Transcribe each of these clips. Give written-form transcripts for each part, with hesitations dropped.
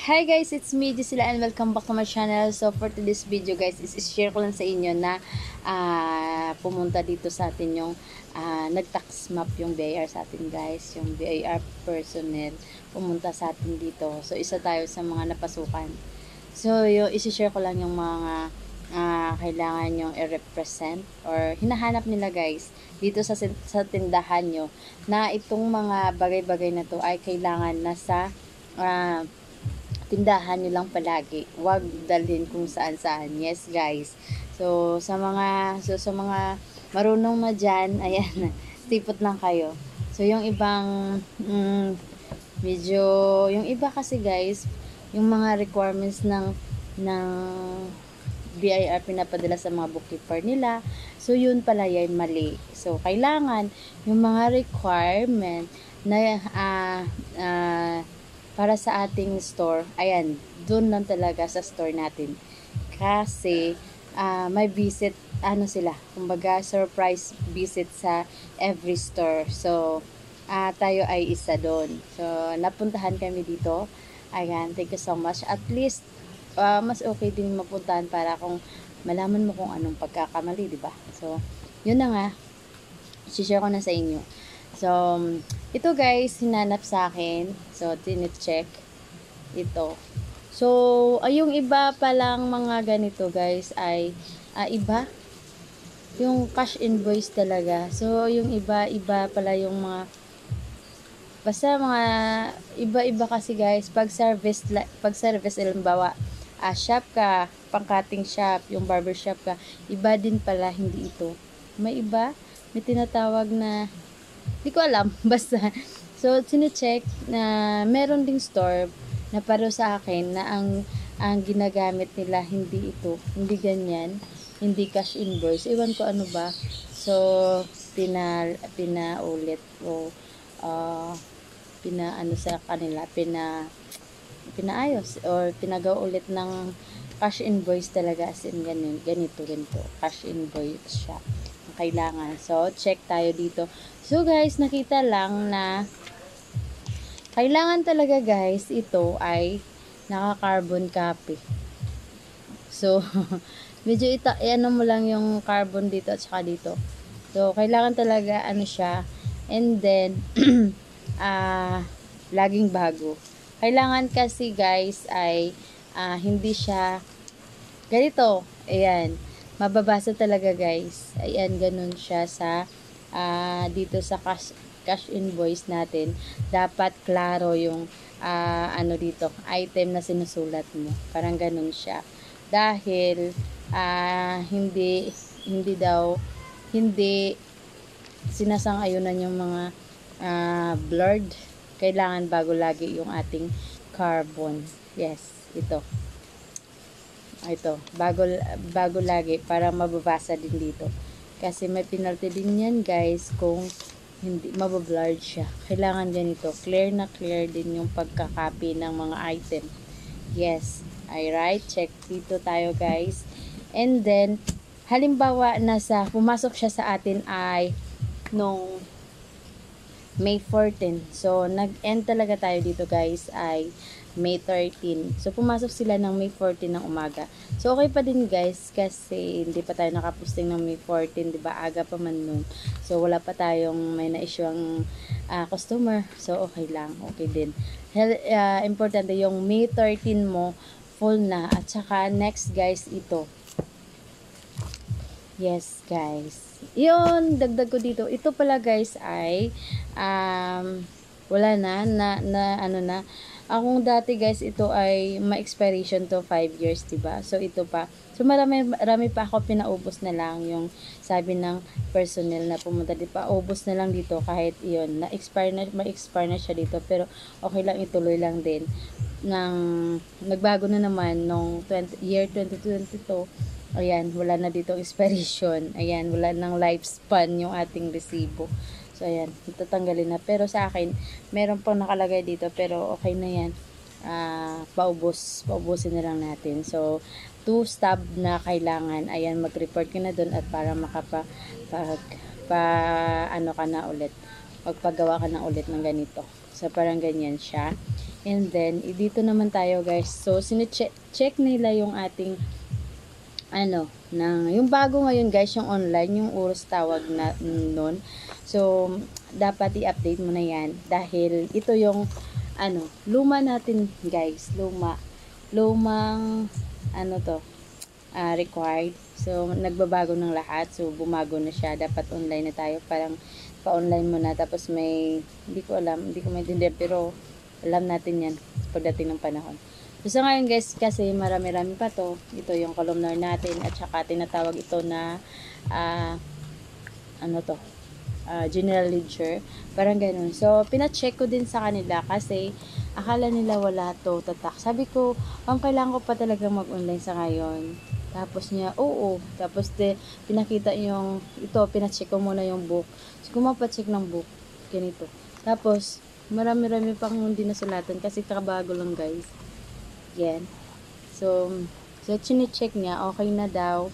Hi guys, it's me, Gisela, and welcome back to my channel. So for today's video guys, is-share ko lang sa inyo na pumunta dito sa atin yung nag-tax map yung BIR sa atin guys. Yung BIR personnel pumunta sa atin dito. So isa tayo sa mga napasukan. So yung is-share ko lang yung mga kailangan yung i-represent or hinahanap nila guys dito sa tindahan nyo na itong mga bagay-bagay na to ay kailangan na sa tindahan nyo lang palagi. Huwag dalhin kung saan-saan. Yes, guys. So, sa mga marunong na dyan, ayan, tipot lang kayo. So, yung ibang, medyo, yung iba kasi guys, yung mga requirements ng BIR pinapadala sa mga bookkeeper nila. So, yun pala yan mali. So, kailangan yung mga requirement na para sa ating store, ayan, doon lang talaga sa store natin. Kasi, may visit, sila, kumbaga, surprise visit sa every store. So, tayo ay isa doon. So, napuntahan kami dito. Ayan, thank you so much. At least, mas okay din mapuntahan para kung malaman mo kung anong pagkakamali, di ba? So, yun na nga, share ko na sa inyo. So, ito guys, hinanap sa akin. So, tine-check ito. So, yung iba palang mga ganito guys ay iba. Yung cash invoice talaga. So, yung iba pala yung mga basta mga iba-iba kasi guys. Pag service, halimbawa, shop ka, pang-cutting shop, yung barber shop ka, iba din pala, hindi ito. May iba, may tinatawag na hindi ko alam, basta. So, sine-check na meron ding store na para sa akin na ang ginagamit nila hindi ito, hindi ganyan, hindi cash invoice. Iwan ko ano ba. So, pinaulit o pinaano sa kanila, pinaayos or pinagawa ulit ng cash invoice talaga as in ganito cash invoice siya kailangan. So, check tayo dito. So, guys, nakita lang na kailangan talaga, guys, ito ay naka-carbon copy. So, medyo ano mo lang yung carbon dito at saka dito. So, kailangan talaga, siya. And then, laging bago. Kailangan kasi, guys, ay hindi siya ganito. Ayan. Mababasa talaga guys. Ayan, ganun siya sa dito sa cash invoice natin. Dapat klaro yung dito, item na sinusulat mo. Parang ganun siya. Dahil hindi sinasang-ayunan yung mga blurred. Kailangan bago lagi yung ating carbon. Yes, ito bago lagi para mababasa din dito kasi may penalty din yan guys kung hindi mabablurred siya. Kailangan ganito, clear din yung pagkakopy ng mga item. Yes, alright, check dito tayo guys. And then halimbawa pumasok siya sa atin ay nung May 14. So, nag-end talaga tayo dito guys ay May 13. So, pumasok sila ng May 14 ng umaga. So, okay pa din guys kasi hindi pa tayo nakaposting ng May 14, diba? Aga pa man nun. So, wala pa tayong may na-issue ang customer. So, okay lang. Okay din. Importante yung May 13 mo full na. At saka next guys ito. Yes, guys. Yun, dagdag ko dito. Ito pala guys ay wala na. Akong dati guys, ito ay ma-expiration to 5 years, diba? So, ito pa. So, marami pa ako pinaubos na lang yung sabi ng personnel na pumunta. Di pa, ubos na lang dito kahit yun. Ma-expire na siya dito. Pero, okay lang, ituloy lang din. Nagbago na naman nung year 2022. Ayan, wala na dito expiration. Ayan, wala nang lifespan yung ating resibo. So, ayan, tatanggalin na. Pero sa akin, meron pang nakalagay dito. Pero okay na yan. Paubusin na lang natin. So, 2 stub na kailangan. Ayan, mag-report ka na dun at para magpagawa ka na ulit ng ganito. So, parang ganyan siya. And then, dito naman tayo guys. So, check nila yung ating yung bago ngayon guys, yung online, yung oras tawag na nun. So, dapat i-update mo na yan dahil ito yung luma natin guys, lumang required. So, nagbabago ng lahat. So, bumago na siya. Dapat online na tayo. Parang pa-online mo na. Tapos hindi ko maintindihan pero alam natin yan pagdating ng panahon. So, ngayon guys, kasi marami-rami pa to. Ito yung columnar natin at saka tinatawag ito na general ledger. Parang ganun. So, pina-check ko din sa kanila kasi akala nila wala to tatak. Sabi ko, kailangan ko pa talaga mag-online sa ngayon. Tapos niya, oo. Tapos pinakita yung, pina-check ko muna yung book. So, kung mapacheck ng book, ganito. Tapos, marami-rami pang hindi nasulatan kasi kabago lang guys. Yan. So chine-check niya, okay na daw.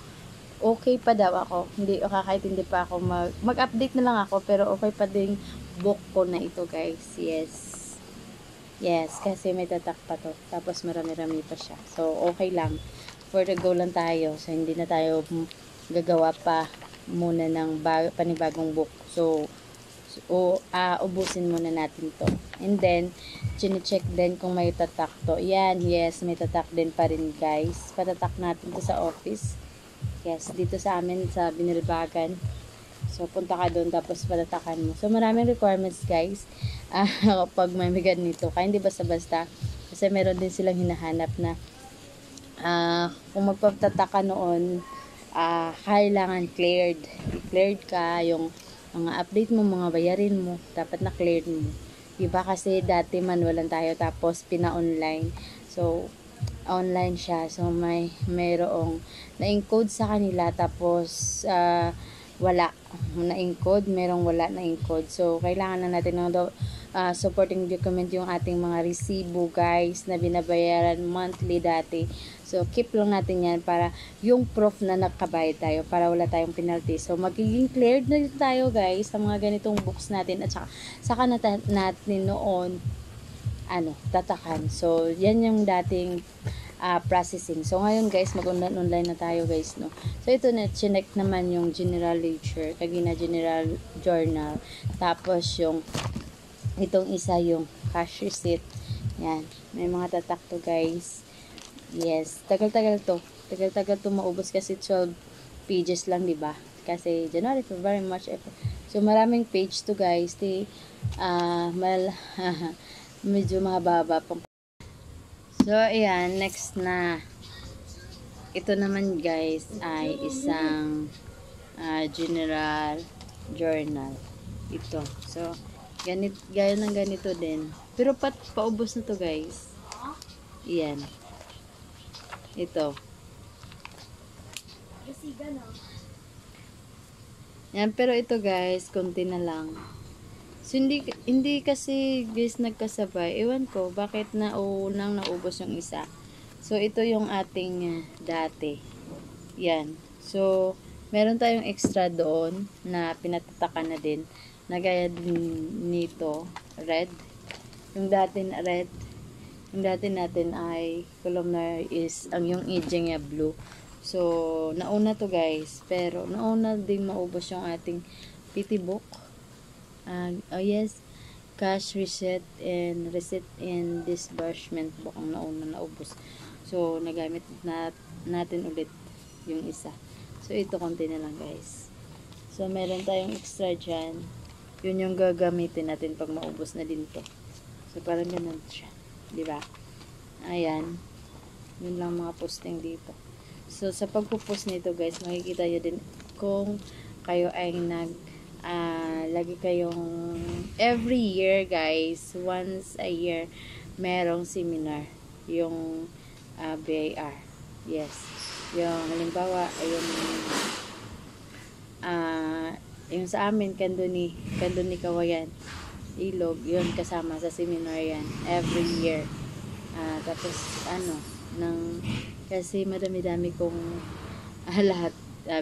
Okay pa daw ako. Kahit hindi pa ako mag-update na lang ako, pero okay pa din book ko na ito guys. Yes, kasi may tatak pa to. Tapos marami-rami pa siya. So, okay lang. For the go lang tayo. So, hindi na tayo gagawa pa muna ng panibagong book. So, ubusin muna natin to. And then, chine-check din kung may tatak to. Yan, yes, may tatak din pa rin guys. Patatak natin to sa office. Yes, dito sa amin sa Binilbagan. So, punta ka doon tapos patatakan mo. So, maraming requirements guys kapag may ganito. Kaya hindi basta-basta. Kasi meron din silang hinahanap na kung magpapataka noon, kailangan cleared ka, yung mga update mo, mga bayarin mo, dapat na cleared mo. Diba kasi dati manualan tayo tapos pina-online. So, online siya. So, mayroong na-encode sa kanila tapos wala na-encode, merong wala na-encode. So, kailangan na natin ng supporting document yung ating mga resibo guys na binabayaran monthly dati. So, keep lang natin yan para yung proof na nakabayad tayo para wala tayong penalty. So, magiging cleared na dito tayo guys sa mga ganitong books natin at saka natin noon tatakan. So, yan yung dating processing. So, ngayon guys, mag-online na tayo guys, no. So, ito na, chinek naman yung general ledger, kagina general journal. Tapos, itong isa yung cash receipt. Yan. May mga tatak to guys. Yes. Tagal-tagal to maubos kasi 12 pages lang, diba? Kasi January, February, March, April. So, maraming page to guys. Medyo mahaba pa. So, ayan. Next na. Ito naman guys ay isang general journal. Ito. So, gaya ng ganito din. Pero paubos na to guys. Ayan. Ito. Yan, pero ito guys, konti na lang. So, hindi kasi guys nagkasabay. Ewan ko, bakit naubos yung isa. So, ito yung ating dati. Yan. So, meron tayong extra doon na pinatatakan na din. Na gaya din nito, red. Yung dati na red. Yung dati natin ay columnar is, yung aging niya blue. So, nauna to guys. Pero, nauna din maubos yung ating PT book. Yes, cash receipt and disbursement book ang nauna naubos. So, nagamit natin ulit yung isa. So, ito konti na lang guys. So, meron tayong extra dyan. Yun yung gagamitin natin pag maubos na din to. So, parang ganun siya. Diba? Ayan. Yun lang mga posting dito. So, sa pagpupost nito guys, makikita nyo din kung kayo ay lagi kayong every year guys, once a year, merong seminar. Yung BIR. Yes. Yung halimbawa, yung sa amin, Kanduni Kawayan, Ilog, yun kasama sa seminar yan. Every year. Tapos, kasi madami-dami kong lahat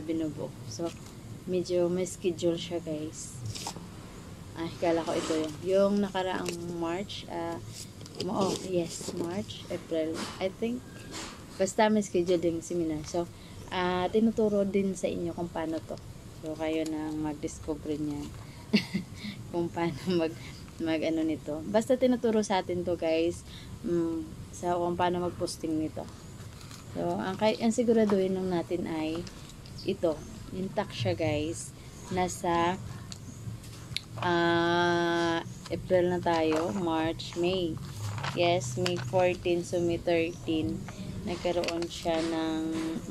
binubook. So, medyo may schedule siya guys. Kala ko ito yun. Yung nakaraang March, Oh, yes, March, April. I think, basta may schedule din seminar. So, tinuturo din sa inyo kung paano to. So, kayo na mag-discover niyan. Kung paano mag ano nito. Basta tinuturo sa atin to, guys. Sa kung paano mag-posting nito. So, ang siguraduhin lang natin ay ito. Intact siya, guys. Nasa April na tayo. March, May. Yes, May 14. So, May 13. Nagkaroon siya ng...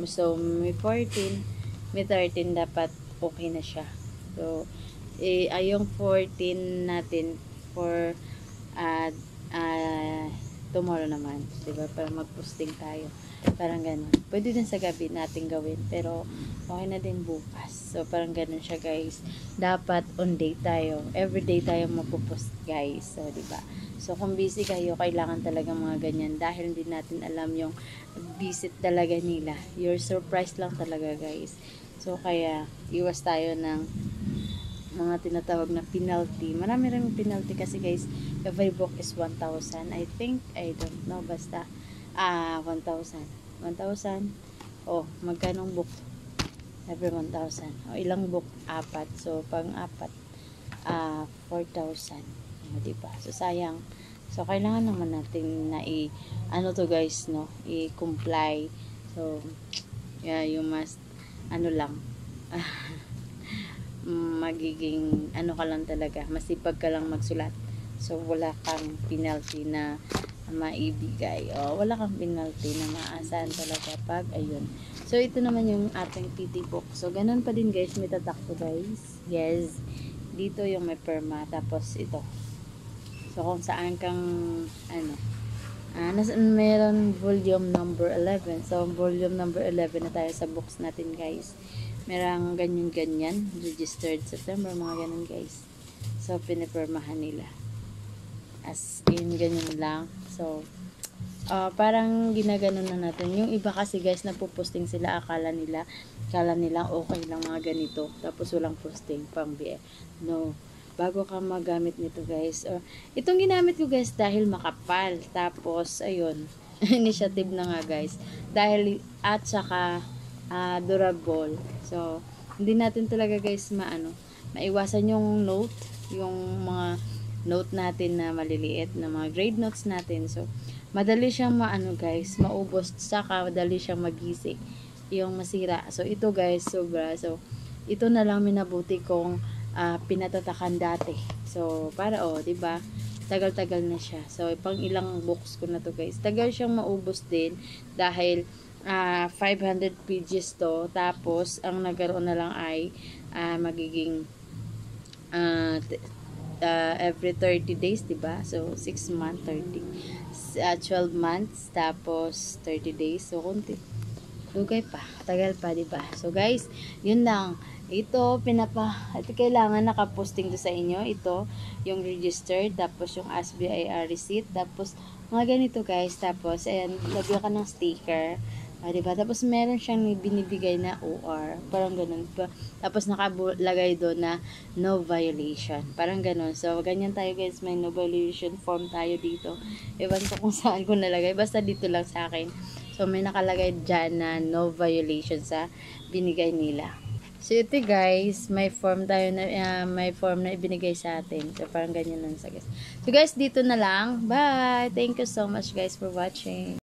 So, May 14. May 13 dapat okay na siya. So, yung 14 natin for tomorrow naman. Diba? Para mag-posting tayo. Parang ganun. Pwede din sa gabi natin gawin. Pero, okay na din bukas. So, parang ganun siya, guys. Dapat on day tayo. Everyday tayo magpo-post, guys. So, diba? So, kung busy kayo, kailangan talaga mga ganyan. Dahil hindi natin alam yung visit talaga nila. Your surprise lang talaga, guys. So, kaya, iwas tayo ng mga tinatawag na penalty. Marami rin penalty kasi, guys. Every book is 1,000. I think, I don't know, basta 1,000. 1,000. Oh, magkanong book? Every 1,000. O, ilang book? 4. So, pang 4, 4,000. O, diba? So, sayang. So, kailangan naman natin na ano to, guys, no? I-comply. So, yeah, you must, ano lang, magiging, ano ka lang talaga, masipag ka lang magsulat. So, wala kang penalty na maibigay. O, wala kang penalty na maasahan talaga pag, ayun. So, ito naman yung ating PT book. So, ganun pa din, guys. May tatak to, guys. Yes. Dito yung may perma. Tapos, ito. So, kung saan kang, ano, meron volume number 11. So, volume number 11 na tayo sa books natin, guys. Merang ganyan-ganyan. Registered September, mga ganun, guys. So, pinipermahan nila. As in, ganyan lang. So, parang ginaganon na natin. Yung iba kasi, guys, napuposting sila, akala nila okay lang mga ganito. Tapos, walang posting pang BF. No. Bago ka magamit nito, guys. Itong ginamit ko, guys, dahil makapal. Tapos, ayun. Initiative na nga, guys. Dahil, at saka, durable. So, hindi natin talaga, guys, maiwasan yung note, yung mga note natin na maliliit, na mga grade notes natin. So, madali siyang guys, maubos, saka madali siyang magising, yung masira. So, ito, guys, sobra. So, ito na lang minabuti kong pinatatakan dati. So, para, diba? Tagal-tagal na siya. So, pang ilang books ko na to, guys. Tagal siyang maubos din dahil 500 pages to. Tapos, ang nagkaroon na lang ay magiging every 30 days, diba? So, 6 months, 12 months, tapos 30 days. So, kunti. Dugay pa. Tagal pa, diba? So, guys, yun lang. Ito, kailangan nakaposting to sa inyo. Ito, yung registered, tapos yung SBIR receipt, tapos, mga ganito, guys. Tapos, ayan, lagyan ka ng sticker. Diba? Tapos, meron siyang binibigay na OR. Parang ganun pa. Tapos, nakalagay doon na no violation. Parang ganun. So, ganyan tayo, guys. May no violation form tayo dito. Ewan ko kung saan ko nalagay. Basta dito lang sa akin. So, may nakalagay dyan na no violation sa binigay nila. So, ito, guys, may form tayo na, may form na ibinigay sa atin. So, parang ganyan lang sa guys. So, guys, dito na lang. Bye! Thank you so much, guys, for watching.